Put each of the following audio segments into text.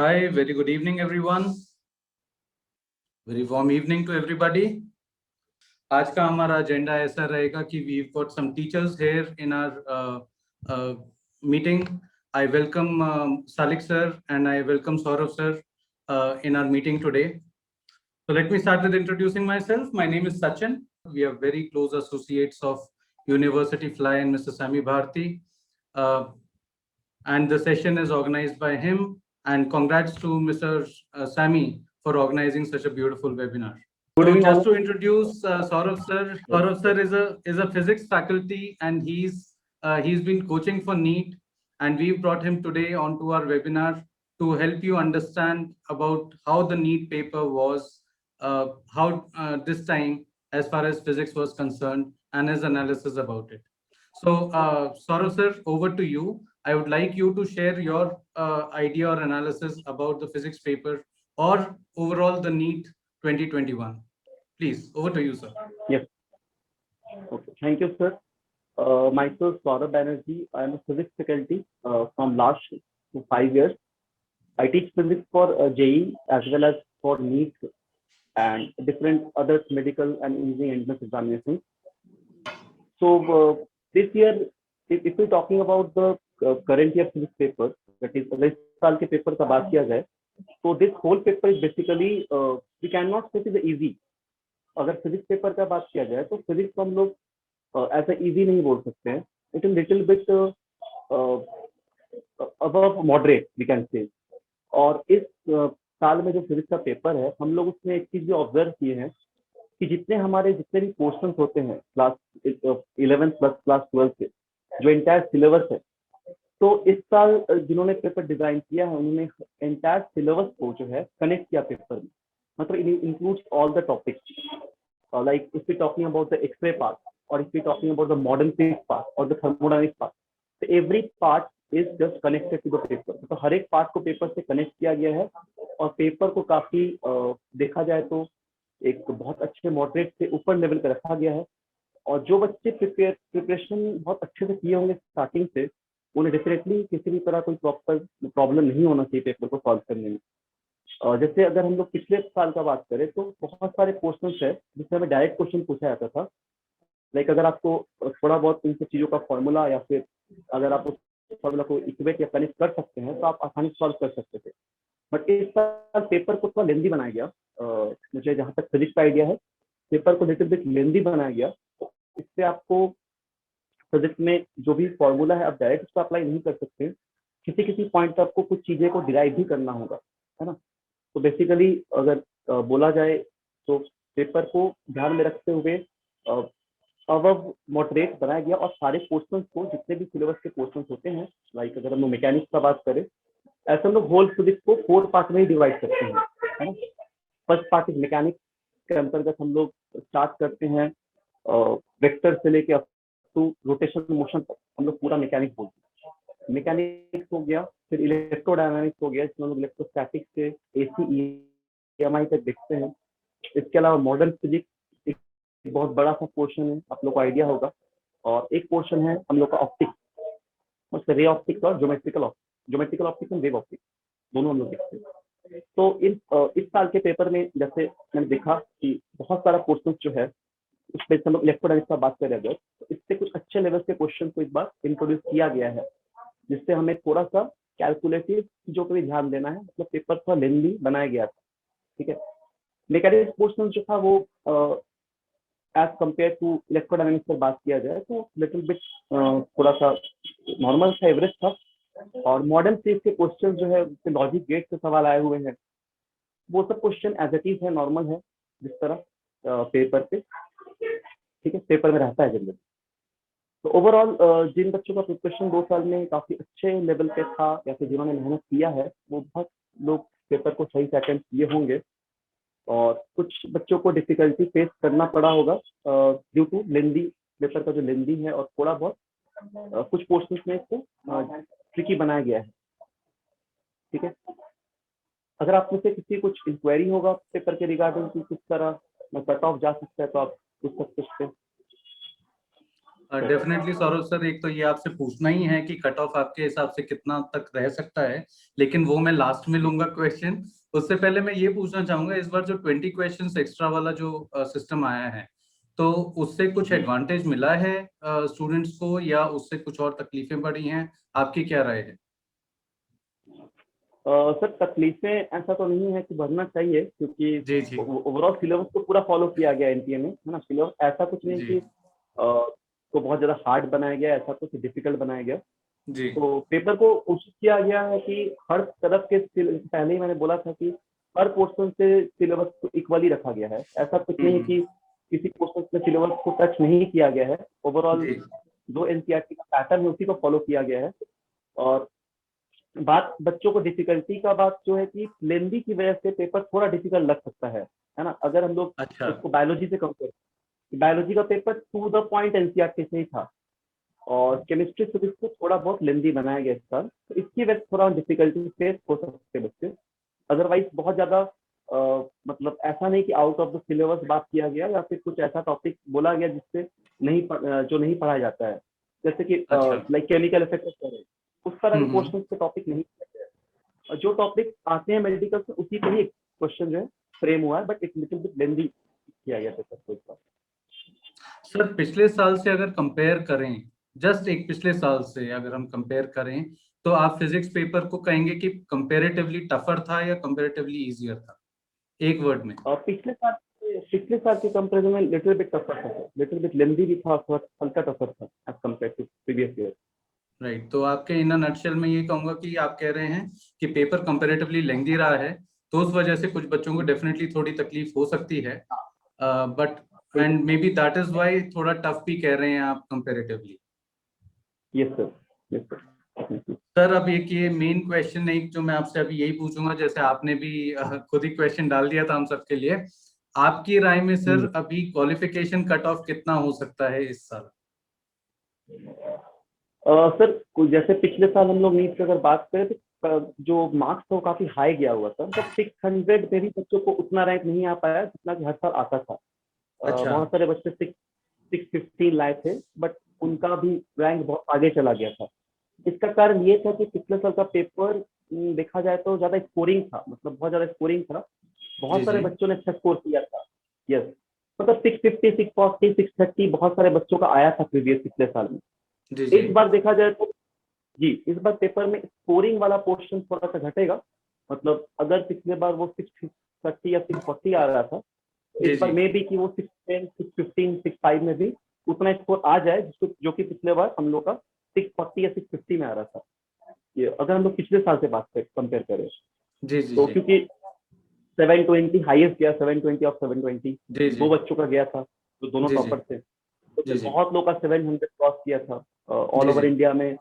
Hi, very good evening, everyone. Very warm evening to everybody. आज का हमारा agenda ऐसा रहेगा कि we've got some teachers here in our meeting. I welcome Salik sir and I welcome Saurav sir in our meeting today. So let me start with introducing myself. My name is Sachin. We are very close associates of University Fly and Mr. Sami Bharti. And the session is organized by him. And congrats to Mr. Sami for organizing such a beautiful webinar. So just to introduce Saurav sir, Saurav sir is a physics faculty and he's been coaching for NEET, and we've brought him today onto our webinar to help you understand about how the NEET paper was, how this time as far as physics was concerned, and his analysis about it. So Saurav sir, over to you. I would like you to share your idea or analysis about the physics paper or overall the NEET 2021. Please, over to you, sir. Yes. Okay. Thank you, sir. Myself, Saurabh Banerjee. I am a physics faculty from last 5 years. I teach physics for JEE as well as for NEET and different other medical and engineering entrance examinations. So this year, if we're talking about the current year physics paper, that is इस साल के paper का बात किया जाए, so this whole paper is basically we cannot say it is easy. अगर physics paper का बात किया जाए तो फिजिक्स को हम लोग ऐसा इजी नहीं बोल सकते हैं. It is little bit above moderate we can say. और इस साल में जो फिजिक्स का पेपर है, हम लोग उसमें एक चीज भी ऑब्जर्व किए हैं कि जितने भी पोर्शन होते हैं क्लास 11 प्लस क्लास 12 के, जो एंटायर सिलेबस है, तो इस साल जिन्होंने पेपर डिजाइन किया है उन्होंने एंटायर सिलेबस को जो है कनेक्ट किया पेपर में. मतलब it includes all the topics, like if we're talking about the X-ray part, or if we're talking about the modern physics part or the thermodynamics part, so every part is just connected to the paper. तो हर एक part को paper से connect किया गया है और paper को काफी देखा जाए तो एक बहुत अच्छे मॉडरेट से ऊपर लेवल पे रखा गया है. और जो बच्चे प्रिपरेशन बहुत अच्छे से किए होंगे स्टार्टिंग से, उन्हें डेफिनेटली किसी भी तरह कोई प्रॉब्लम नहीं होना चाहिए पेपर को सॉल्व करने में. जैसे अगर हम लोग पिछले साल का बात करें तो बहुत सारे क्वेश्चंस है जिसमें हमें डायरेक्ट क्वेश्चन पूछा जाता था. लाइक अगर आपको थोड़ा बहुत इन सब चीज़ों का फॉर्मूला या फिर अगर आप उस फॉर्मूला को इक्वेट या कनेक्ट कर सकते हैं तो आप आसानी से सॉल्व कर सकते थे. बट इस साल पेपर को थोड़ा लेंदी बनाया गया. मुझे जहाँ तक फिजिक्स का आइडिया है, पेपर को लिटिल बिट लेंदी बनाया गया. इससे आपको फिजिक्स में जो भी फॉर्मूला है आप डायरेक्ट उसको अप्लाई नहीं कर सकते. किसी पॉइंट पर आपको कुछ चीज़ें को डिराइव भी करना होगा, है ना. तो बेसिकली अगर बोला जाए तो पेपर को ध्यान में रखते हुए अबव मॉडरेट बनाया गया और सारे क्वेश्चंस को, जितने भी सिलेबस के क्वेश्चंस होते हैं, लाइक अगर हम लोग मैकेनिक्स का बात करें, ऐसे हम लोग होल फिजिक्स को 4 पार्ट में ही डिवाइड करते हैं, है ना. फर्स्ट पार्ट इज मैकेनिक्स के अंतर्गत हम लोग स्टार्ट करते हैं वेक्टर से लेके अप टू रोटेशन मोशन तक हम लोग पूरा मैकेनिक्स बोलते हैं. मैकेनिक्स हो गया, फिर इलेक्ट्रोडायनामिक्स हो गया, जिसमें हम लोग इलेक्ट्रोस्टैटिक से एसी ईएमआई तक देखते हैं. इसके अलावा मॉडर्न फिजिक्स एक बहुत बड़ा सा पोर्शन है, आप लोग को आइडिया होगा. और एक पोर्शन है हम लोग का ऑप्टिक्स, मतलब रे ऑप्टिक्स और geometrical optics and wave optics, दोनों हम लोग देखते हैं. तो इस साल के पेपर में जैसे मैंने देखा कि बहुत सारा क्वेश्चन जो है उसमें हम लोग इलेक्ट्रोडायनामिक्स का बात करें अगर, तो इससे कुछ अच्छे लेवल के क्वेश्चन को इस बार इंट्रोड्यूस किया गया है, जिससे हमें थोड़ा सा कैलकुलेटिव चीजों पर भी ध्यान देना है. मतलब पेपर थोड़ा लेंदी बनाया गया था, ठीक है. मैकेनिक्स पोर्शन जो था वो एज कंपेयर टू इलेक्ट्रोडायनामिक्स पर बात किया जाए तो लिटिल बिट थोड़ा सा नॉर्मल था, एवरेज था. और मॉडर्न फिजिक्स के क्वेश्चन जो है उससे लॉजिक गेट से सवाल आए हुए हैं, वो सब क्वेश्चन एज इट इज है, नॉर्मल है जिस तरह पेपर पे, ठीक है, पेपर में रहता है जनरली. तो ओवरऑल जिन बच्चों का प्रिपरेशन 2 साल में काफी अच्छे लेवल पे था या फिर जिन्होंने मेहनत किया है, वो बहुत लोग पेपर को सही से अटेम्प्ट किए होंगे. और कुछ बच्चों को डिफिकल्टी फेस करना पड़ा होगा ड्यू टू लेंदी, पेपर का जो लेंदी है और थोड़ा बहुत कुछ पोर्शंस में इसको ट्रिकी बनाया गया है, ठीक है. अगर आप में से किसी कुछ इंक्वायरी होगा पेपर के रिगार्डिंग कि किस तरह कट ऑफ जा सकता है तो आप पूछ सकते हैं. डेफिनेटली सौरभ सर, एक तो ये आपसे पूछना ही है कि कट ऑफ आपके हिसाब से कितना तक रह सकता है, लेकिन वो मैं लास्ट में लूंगा क्वेश्चन। उससे पहले मैं ये पूछना चाहूंगा, इस बार जो 20 क्वेश्चंस एक्स्ट्रा वाला जो सिस्टम आया है, तो उससे कुछ एडवांटेज मिला है स्टूडेंट्स को, या उससे कुछ और तकलीफें पड़ी हैं? आपकी क्या राय है? सर तकलीफें ऐसा तो नहीं है कि बढ़ना चाहिए, क्योंकि जी जी ओवरऑल सिलेबस को पूरा फॉलो किया गया एनटीए में, है ना। सिलेबस ऐसा कुछ नहीं जी कि को बहुत ज्यादा हार्ड बनाया गया, ऐसा कुछ डिफिकल्ट बनाया गया। जी। तो पेपर को कोशिश किया गया है कि हर तरफ के पहले ही मैंने बोला था कि हर पोर्शन से सिलेबस को इक्वली रखा गया है। ऐसा कुछ नहीं कि किसी पोर्शन में सिलेबस को टच नहीं किया गया है। ओवरऑल जी जो एनसीईआरटी का पैटर्न है उसी को फॉलो किया गया है। और बात बच्चों को डिफिकल्टी का बात जो है कि लेंदी की वजह से पेपर थोड़ा डिफिकल्ट लग सकता है ना। अगर हम लोग अच्छा उसको बायोलॉजी से कंपेयर, बायोलॉजी का paper two the point NCERT से ही था, और केमिस्ट्री फिजिक्स को थोड़ा बहुत लेंदी बनाया गया इस साल, तो इसकी वजह से थोड़ा डिफिकल्टी फेस हो सकते हैं बच्चे। अदरवाइज बहुत ज्यादा मतलब ऐसा नहीं कि आउट ऑफ द सिलेबस बात किया गया या फिर कुछ ऐसा टॉपिक बोला गया जिससे जो नहीं पढ़ाया जाता है, जैसे कि अच्छा। लाइक केमिकल इफेक्ट उस तरह के हम्म। क्वेश्चन पे टॉपिक नहीं किया गया है। जो टॉपिक आते हैं मेडिकल से उसी पे ही क्वेश्चन जो है फ्रेम हुआ है, बट इट्स लिटिल बिट लेंदी किया गया पेपर को इस बार। सर पिछले साल से अगर कंपेयर करें, जस्ट एक पिछले साल से अगर हम कंपेयर करें, तो आप फिजिक्स पेपर को कहेंगे कि कंपैरेटिवली टफर था या कंपैरेटिवली इजियर था, एक वर्ड में? और पिछले साल के कंपेरिजन में लिटिल बिट टफर था, लिटिल बिट लेंदी भी था, थोड़ा हल्का टफर था as compare to previous year. Right, तो आपके इन नटशेल में ये कहूंगा कि आप कह रहे हैं कि पेपर कंपैरेटिवली लेंदी रहा है, तो उस वजह से कुछ बच्चों को डेफिनेटली थोड़ी तकलीफ हो सकती है, but and may be that is why थोड़ा टफ भी कह रहे हैं आप comparatively. Yes sir, yes sir. Sir अब एक ये मेन क्वेश्चन है जो मैं आपसे अभी यही पूछूंगा, जैसे आपने भी खुद ही क्वेश्चन डाल दिया था हम सबके लिए। आपकी राय में सर अभी क्वालिफिकेशन कट ऑफ कितना हो सकता है इस साल? सर जैसे पिछले साल हम लोग नीट की अगर बात करें तो जो मार्क्स था वो काफी हाई गया हुआ था, मतलब 600 में भी बच्चों को उतना रैंक नहीं आ पाया जितना कि हर साल आता था। अच्छा बहुत सारे बच्चे 615 लाए थे, बट उनका भी रैंक बहुत आगे चला गया था। इसका कारण ये था कि पिछले साल का पेपर देखा जाए तो ज्यादा स्कोरिंग था, मतलब बहुत ज्यादा स्कोरिंग था। बहुत जी सारे जी बच्चों ने अच्छा स्कोर किया था। यस, मतलब 650, 640, 630 बहुत सारे बच्चों का आया था प्रीवियस पिछले साल में। जी जी। इस बार देखा जाए तो जी, इस बार पेपर में स्कोरिंग वाला पोर्शन थोड़ा सा घटेगा। मतलब अगर पिछले बार वो 630 या 640 आ रहा था, तो जी इस बार जी मे बी कि वो 610, 615, 65 में भी उतना स्कोर आ जाए, जिसको जो कि पिछले बार हम लोग का 640 या 650 में आ रहा था। ये अगर हम लोग पिछले साल से बात कंपेयर करें, जी जी तो जी क्योंकि 720 हाईएस्ट गया, 720 ऑफ 720 जी जी दो बच्चों का गया था, तो दोनों जी टॉपर थे। तो जी फिर जी बहुत लोग का 700 क्रॉस किया था। ऑल जी ओवर जी इंडिया में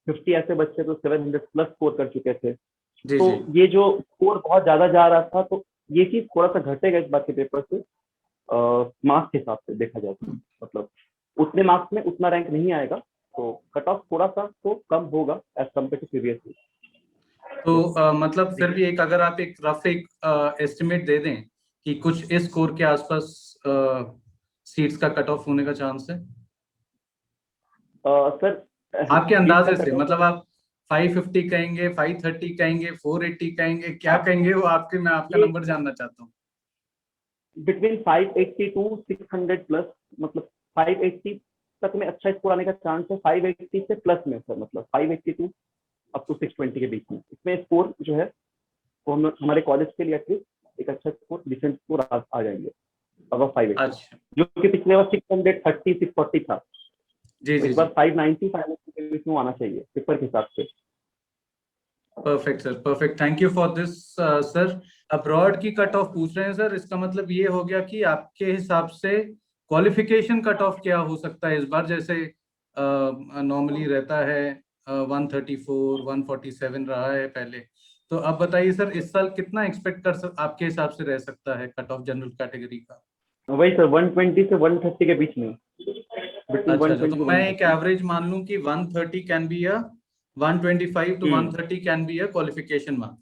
50 ऐसे बच्चे तो 700 प्लस स्कोर कर चुके थे। जी तो जी। ये जो स्कोर बहुत ज्यादा जा रहा था, तो ये चीज थोड़ा सा घटेगा इस बार के पेपर से। मार्क्स के हिसाब से देखा जाए तो मतलब उतने मार्क्स में उतना रैंक नहीं आएगा, तो कट ऑफ थोड़ा सा तो कम होगा as compare to previous year. तो मतलब फिर भी एक, अगर आप एक रफ एक एस्टिमेट दे दें कि कुछ इस स्कोर के आसपास सीट्स का कट ऑफ होने का चांस है सर आपके सीट का अंदाजे से, कट ऑफ मतलब आप 550 कहेंगे, 530 कहेंगे, 480 कहेंगे, क्या कहेंगे? वो आपके, मैं आपका ये नंबर जानना चाहता हूँ। बिटवीन 580 टू 600 प्लस, मतलब 580 तक में अच्छा स्कोर आने का चांस है। 580 से प्लस में सर, मतलब 580 टू अप टू 620 के बीच में इसमें स्कोर जो है वो हम हमारे कॉलेज के लिए एटलीस्ट एक अच्छा स्कोर, डिसेंट स्कोर आ जाएंगे अब 580, अच्छा। जो कि पिछले बार 630 640 था। जी तो जी इस जी। बार 590 580 के बीच में आना चाहिए पेपर के हिसाब से। Perfect sir, perfect, thank you for this sir. Abroad की कट ऑफ पूछ रहे हैं सर, इसका मतलब ये हो गया कि आपके हिसाब से क्वालिफिकेशन कट ऑफ क्या हो सकता है इस बार? जैसे नॉर्मली रहता है 134 147 रहा है पहले, तो अब बताइए सर इस साल कितना एक्सपेक्ट आपके हिसाब से रह सकता है कट ऑफ जनरल कैटेगरी का? वही सर 120 से 130 के बीच में, बिटवीन अच्छा अच्छा, 120 तो से मैं एक 130। एवरेज मान लूं कि 130 can be a 125 to 130 can be a qualification mark.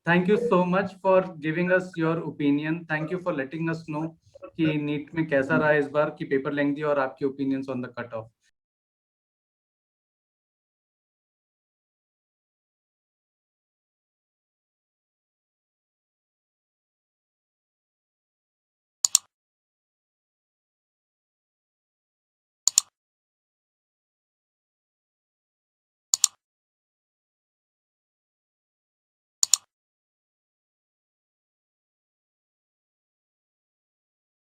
Thank you so much for giving us your opinion. Thank you for letting us know कि नीट में कैसा रहा इस बार की पेपर लेंथी और आपकी opinions on the cut off.